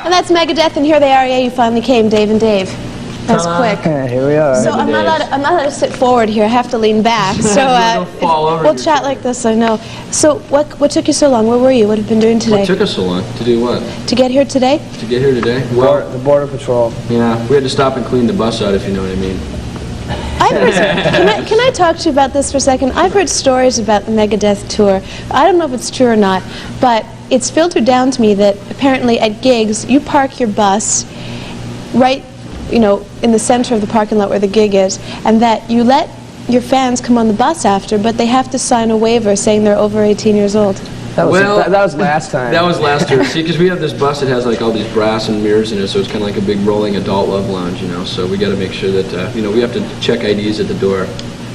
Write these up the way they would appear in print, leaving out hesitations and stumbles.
And that's Megadeth, and here they are. Yeah, you finally came, Dave and Dave. That's quick. Here we are. So I'm not allowed to sit forward here. I have to lean back. So we'll chat like this. I know. So what took you so long? Where were you? What have you been doing today? What took us so long? To do what? To get here today? To get here today? Well, the Border Patrol. Yeah, we had to stop and clean the bus out, if you know what I mean. Can I talk to you about this for a second? I've heard stories about the Megadeth tour. I don't know if it's true or not, but it's filtered down to me that apparently at gigs you park your bus right, you know, in the center of the parking lot where the gig is, and that you let your fans come on the bus after, but they have to sign a waiver saying they're over 18 years old. That was last time. That was last year. See, because we have this bus that has like all these brass and mirrors in it, so it's kind of like a big rolling adult love lounge, you know. So we got to make sure that you know, we have to check IDs at the door.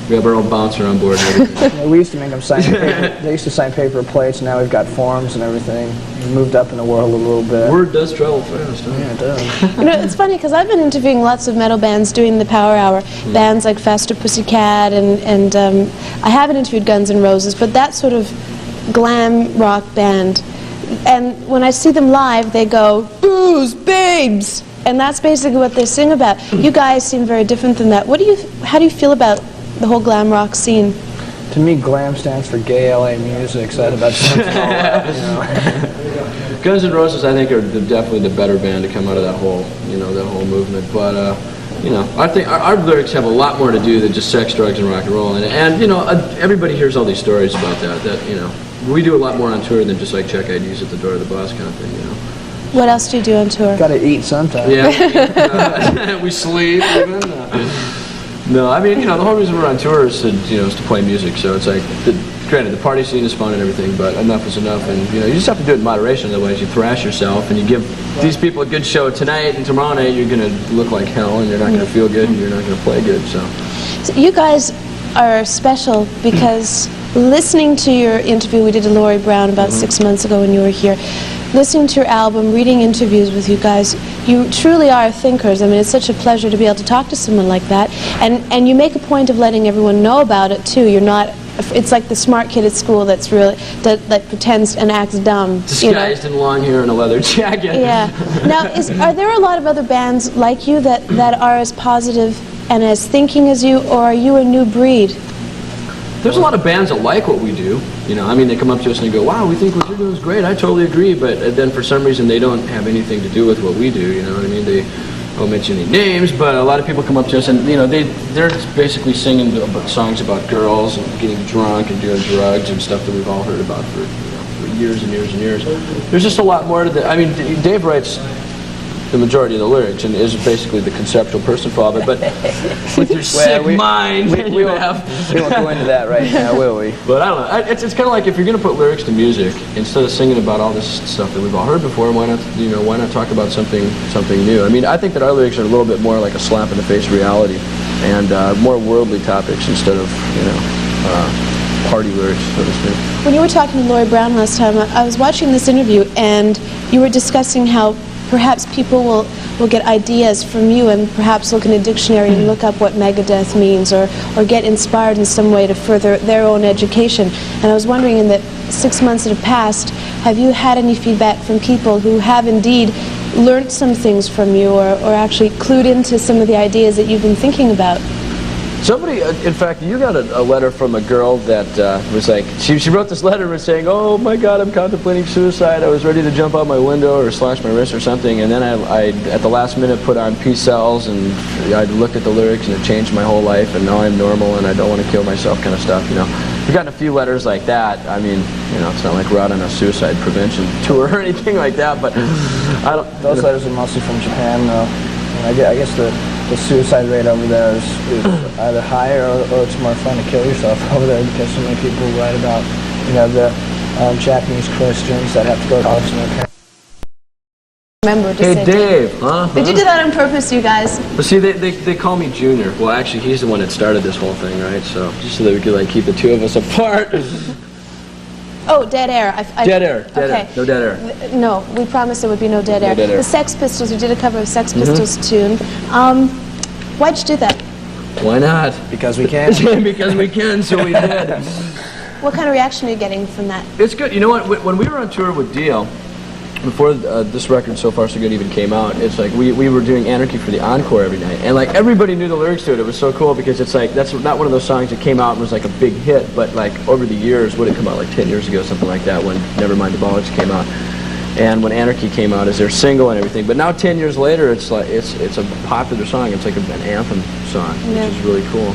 We have our own bouncer on board and everything. Yeah, we used to make them sign paper. They used to sign paper plates. Now we've got forms and everything. We moved up in the world a little bit. Word does travel fast, huh? Yeah, it does. You know, it's funny because I've been interviewing lots of metal bands doing the Power Hour, bands like Faster Pussycat, and I haven't interviewed Guns N' Roses, but that sort of glam rock band. And when I see them live, they go, booze, babes! And that's basically what they sing about. You guys seem very different than that. How do you feel about the whole glam rock scene? To me, glam stands for gay LA music, so that about sums it all up, you know. Guns N' Roses, I think, are definitely the better band to come out of that whole, you know, that whole movement. But you know, I think our lyrics have a lot more to do than just sex, drugs, and rock and roll. And you know, everybody hears all these stories about that. That, you know, we do a lot more on tour than just like check IDs at the door of the bus kind of thing, you know. What else do you do on tour? Got to eat sometime. Yeah, we sleep even. No, I mean, you know, the whole reason we're on tour is to, you know, is to play music. So it's like, granted, the party scene is fun and everything, but enough is enough. And you know, you just have to do it in moderation. Otherwise, you thrash yourself, and you give these people a good show tonight, and tomorrow night you're gonna look like hell, and you're not gonna feel good, and you're not gonna play good. So you guys are special because listening to your interview we did to Laurie Brown about 6 months ago when you were here, listening to your album, reading interviews with you guys, you truly are thinkers. I mean, it's such a pleasure to be able to talk to someone like that. And you make a point of letting everyone know about it, too. You're not, it's like the smart kid at school that's really, that pretends and acts dumb. Disguised in long hair and a leather jacket. Yeah. Now, are there a lot of other bands like you that are as positive and as thinking as you, or are you a new breed? There's a lot of bands that like what we do. You know, I mean, they come up to us and they go, wow, we think what you're doing is great. I totally agree. But then for some reason, they don't have anything to do with what we do. You know what I mean? They won't mention any names, but a lot of people come up to us and, you know, they're basically singing songs about girls and getting drunk and doing drugs and stuff that we've all heard about for, you know, for years and years and years. There's just a lot more to the, I mean, Dave writes the majority of the lyrics and is basically the conceptual person for all of it, but with your sick mind, we won't go into that right now, will we? But I don't know. It's kind of like if you're going to put lyrics to music, instead of singing about all this stuff that we've all heard before, why not, you know, why not talk about something new? I mean, I think that our lyrics are a little bit more like a slap in the face reality and more worldly topics instead of, you know, party lyrics, so to speak. When you were talking to Laurie Brown last time, I was watching this interview and you were discussing how perhaps people will get ideas from you and perhaps look in a dictionary and look up what Megadeth means or get inspired in some way to further their own education. And I was wondering, in the 6 months that have passed, have you had any feedback from people who have indeed learned some things from you or actually clued into some of the ideas that you've been thinking about? Somebody, in fact, you got a letter from a girl that was like, she wrote this letter and was saying, oh my God, I'm contemplating suicide. I was ready to jump out my window or slash my wrist or something, and then I at the last minute put on Peace Cells and I looked at the lyrics and it changed my whole life and now I'm normal and I don't want to kill myself kind of stuff, you know. We've gotten a few letters like that. I mean, you know, it's not like we're out on a suicide prevention tour or anything like that, but I don't... Those letters are mostly from Japan, though. I guess the suicide rate over there is either higher or it's more fun to kill yourself over there because so many people write about, you know, the Japanese Christians that have to go to college and their parents. Remember to hey say Dave, huh? Did you do that on purpose, you guys? But see, they call me Junior. Well, actually, he's the one that started this whole thing, right? So just so that we could like keep the two of us apart. Oh, dead air. Dead air. No dead air. No, we promised there would be no dead air. No dead air. The Sex Pistols, you did a cover of Sex Pistols tune. Why'd you do that? Why not? Because we can. Because we can, so we did. What kind of reaction are you getting from that? It's good. You know what? When we were on tour with Dio, before this record, So Far So Good, even came out, it's like we were doing Anarchy for the encore every night, and like everybody knew the lyrics to it. It was so cool because it's like that's not one of those songs that came out and was like a big hit, but like over the years, would it come out like 10 years ago, something like that, when Nevermind the Bollocks came out, and when Anarchy came out as their single and everything. But now 10 years later, it's like it's a popular song. It's like an anthem song, Yeah. which is really cool.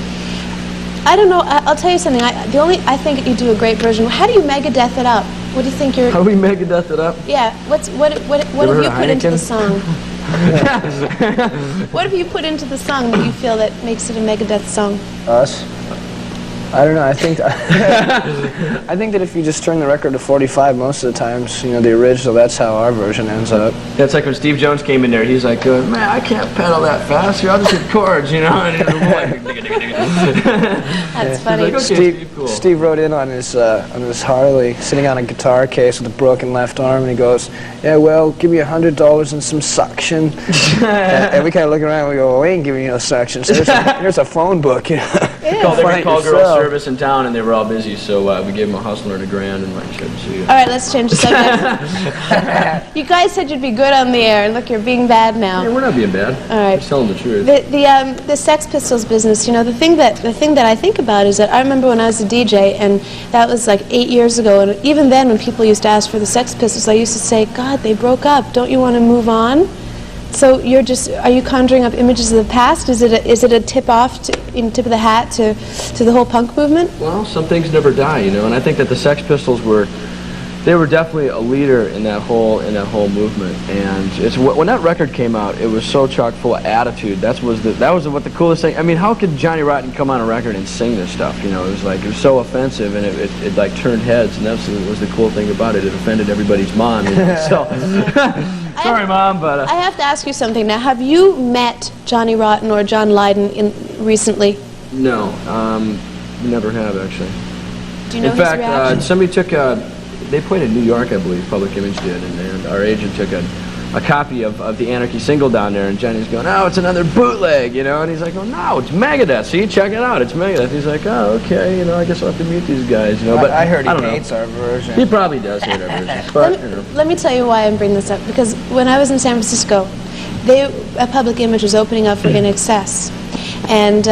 I don't know. I'll tell you something. I think you do a great version. How do you Megadeth it up? What do you think you're? How do we Megadeth it up? Yeah. What have you put into the song? What have you put into the song that you feel that makes it a Megadeth song? Us? I don't know. I think I think that if you just turn the record to 45 most of the times, you know, the original, that's how our version ends up. Yeah, it's like when Steve Jones came in there, he's like, man, I can't pedal that fast here, I'll just hit chords, you know? And he's like, That's funny. Like, okay, Steve, cool. Steve wrote in on his Harley, sitting on a guitar case with a broken left arm, and he goes, "Yeah, well, give me $100 and some suction." and we kind of look around and we go, "Well, we ain't giving you no suction. So here's a phone book." You know? They were called girl yourself. service in town, and they were all busy, so we gave them a hustler and $1,000 and like, shit, see you. All right, let's change the subject. You guys said you'd be good on the air, and look, you're being bad now. Yeah, we're not being bad. All right. Just telling the truth. The Sex Pistols business, you know, the thing that I think about is that I remember when I was a DJ, and that was like 8 years ago, and even then when people used to ask for the Sex Pistols, I used to say, God, they broke up. Don't you want to move on? So are you conjuring up images of the past? Is it a tip of the hat to the whole punk movement? Well, some things never die, you know, and I think that the Sex Pistols were definitely a leader in that whole movement. And it's when that record came out, it was so chock full of attitude. That was what the coolest thing. I mean, how could Johnny Rotten come on a record and sing this stuff? You know, it was so offensive, and it like turned heads, and that was the cool thing about it. It offended everybody's mom. You know? So. Sorry, Mom, but... I have to ask you something now. Have you met Johnny Rotten or John Lydon recently? No, never have, actually. Do you know In his fact, reaction? somebody took they played in New York, I believe, Public Image did, and our agent took a copy of the Anarchy single down there, and Johnny's going, "Oh, it's another bootleg," you know, and he's like, "Oh, no, it's Megadeth. See, check it out, it's Megadeth." He's like, "Oh, okay, you know, I guess I'll have to meet these guys," you know. But I heard he don't know. hates our version. He probably does hate our version, but you know. Let me tell you why I'm bringing this up. Because when I was in San Francisco, Public Image was opening up for In Excess, and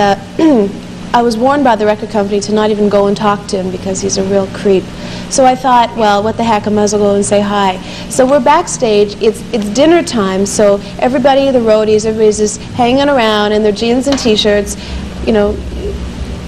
I was warned by the record company to not even go and talk to him because he's a real creep. So I thought, well, what the heck, I might as well go and say hi. So we're backstage, it's dinner time, so everybody, the roadies, everybody's just hanging around in their jeans and t-shirts, you know,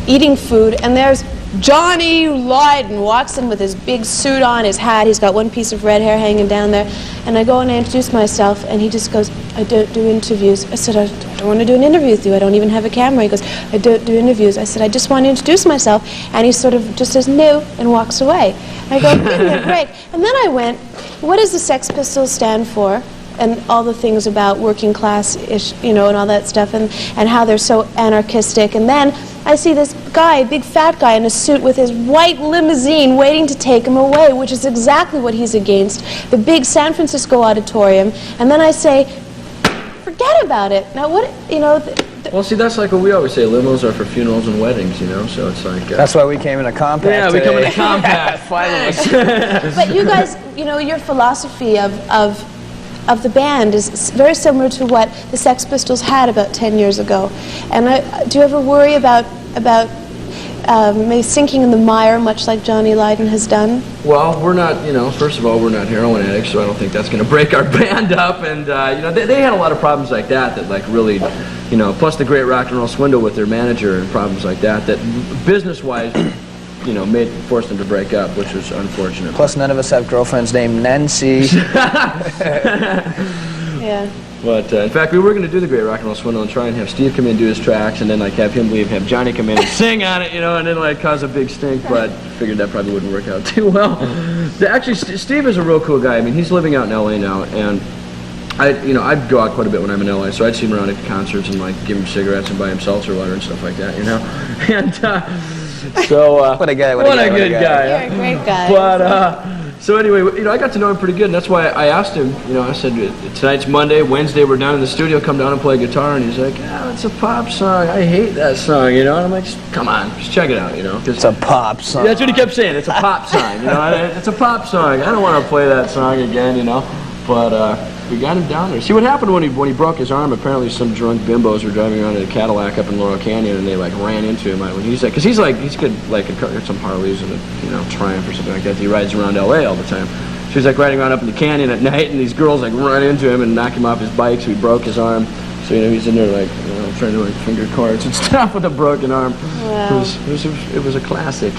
eating food, and there's Johnny Lydon walks in with his big suit on, his hat, he's got one piece of red hair hanging down there, and I go and I introduce myself, and he just goes, "I don't do interviews." I said, "I don't want to do an interview with you, I don't even have a camera." He goes, "I don't do interviews." I said, "I just want to introduce myself," and he sort of just says, "No," and walks away. I go, "Give me a break." And then I went, what does the Sex Pistols stand for? And all the things about working class-ish, you know, and all that stuff, and how they're so anarchistic. And then I see this guy, big fat guy in a suit with his white limousine waiting to take him away, which is exactly what he's against, the big San Francisco auditorium. And then I say, forget about it. Now what, you know... Well, see, that's like what we always say, limos are for funerals and weddings, you know, so it's like... That's why we came in a compact Yeah, we today. come in a compact. Finally. But you guys, you know, your philosophy of the band is very similar to what the Sex Pistols had about 10 years ago. And do you ever worry about maybe sinking in the mire, much like Johnny Lydon has done? Well, we're not, you know, first of all, we're not heroin addicts, so I don't think that's going to break our band up. And, you know, they had a lot of problems like that like really, you know, plus the Great Rock and Roll Swindle with their manager and problems like that business-wise, you know, forced them to break up, which was unfortunate. Plus, none of us have girlfriends named Nancy. Yeah. But in fact, we were going to do the Great Rock and Roll Swindle and try and have Steve come in and do his tracks, and then like have him leave, have Johnny come in and sing on it, you know, and then like cause a big stink. But figured that probably wouldn't work out too well. Actually, Steve is a real cool guy. I mean, he's living out in LA now, and I'd go out quite a bit when I'm in LA, so I'd see him around at concerts and like give him cigarettes and buy him seltzer water and stuff like that, you know. And so what a guy! What a good guy! You're a great guy. But so anyway, you know, I got to know him pretty good, and that's why I asked him. You know, I said, "Tonight's Monday, Wednesday, we're down in the studio. Come down and play guitar." And he's like, "Yeah, it's a pop song. I hate that song." You know, and I'm like, "Come on, just check it out." You know, It's a pop song. that's what he kept saying. It's a pop song. You know, it's a pop song. I don't want to play that song again. You know, But we got him down there. See what happened when he broke his arm? Apparently, some drunk bimbos were driving around in a Cadillac up in Laurel Canyon, and they like ran into him. When he's like, because he's good like some Harleys and a Triumph or something like that. He rides around L.A. all the time. So he's like riding around up in the canyon at night, and these girls like run into him and knock him off his bike. So he broke his arm. So he's in there like trying to like finger chords and stuff with a broken arm. Wow. It was a classic.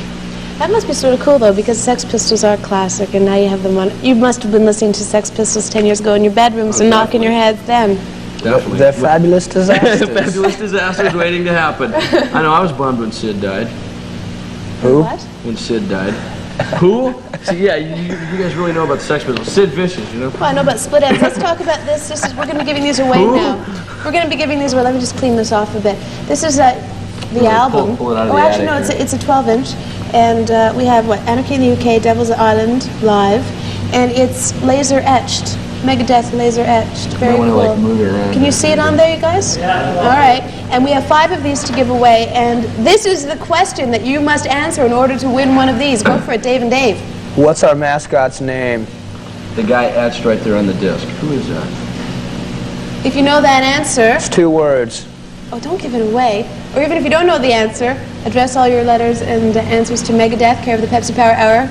That must be sort of cool, though, because Sex Pistols are classic, and now you have them on. You must have been listening to Sex Pistols 10 years ago in your bedrooms and knocking your heads then. Definitely. They're fabulous disasters. Fabulous disasters waiting to happen. I know, I was bummed when Sid died. Who? What? When Sid died. Who? See, yeah, you guys really know about the Sex Pistols. Sid Vicious, you know? Well, I know about Split Ends. Let's talk about this. We're going to be giving these away now. We're going to be giving these away. Let me just clean this off a bit. This is the album. Pull it out of oh, the actually, attic no, it's a 12-inch. And we have, Anarchy in the UK, Devil's Island, live. And it's laser etched. Megadeth laser etched. Very wanna, cool. like, move it around. Can you see it on there, you guys? Yeah. All right. And we have 5 of these to give away. And this is the question that you must answer in order to win one of these. Go for it, Dave and Dave. What's our mascot's name? The guy etched right there on the disc. Who is that? If you know that answer... It's 2 words. Oh, don't give it away. Or even if you don't know the answer, address all your letters and answers to Megadeth, care of the Pepsi Power Hour.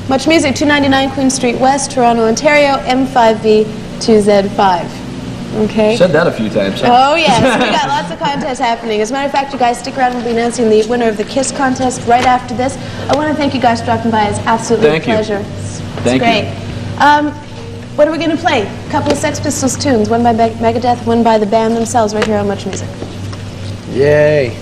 Much Music, 299 Queen Street West, Toronto, Ontario, M5V 2Z5. Okay? Said that a few times. Huh? Oh, yes. We got lots of contests happening. As a matter of fact, you guys stick around. We'll be announcing the winner of the KISS contest right after this. I want to thank you guys for dropping by. It's absolutely a pleasure. It's great. What are we going to play? A couple of Sex Pistols tunes, one by Megadeth, one by the band themselves, right here on Much Music. Yay.